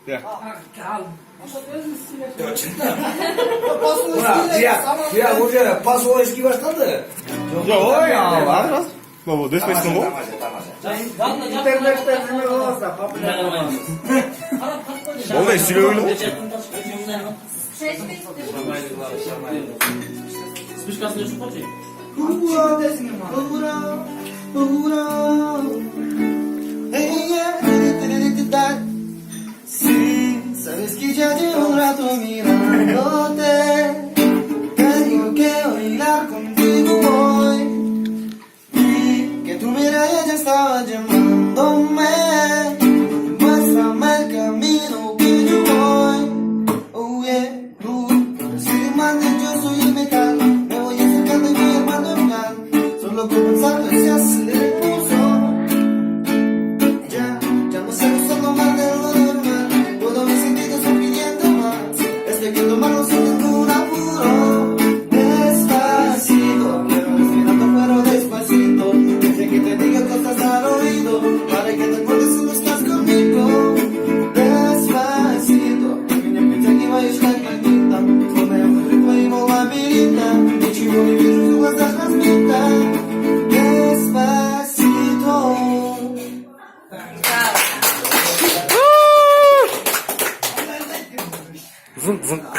Ya. Ya çıktı. Ya hoca pas o eski başladı. Yok ya. Aras. Baba despacito mu? İnternette filmi olsa popüler olmaz. Olay sürüyor mu? Спишка слышу, хочешь? Sí, sabes que ya llevo un rato mirándote. Tengo que bailar contigo hoy. Y que tu mirada ya estaba llamándome. Muéstrame el camino que yo voy. Oh yeah, tú eres el man, yo soy el metal. Me voy acercando y voy armando en plan. Solo con pensarlo se acelera el pulso. Ya no sé usando más de lo normal. Todos mis sentidos están pidiendo más. Estoy que tomarlo sin ningún apuro. Despacito, quiero respirando pero despacito. Deja que te diga cosas al oído, para que te acuerdes si no estás conmigo. Despacito, minha mente aqui vai estar caliente. Estou no ritmo e vou labirinta. Deixa eu viver junto das rasmitas. Despacito. Zınk zınk.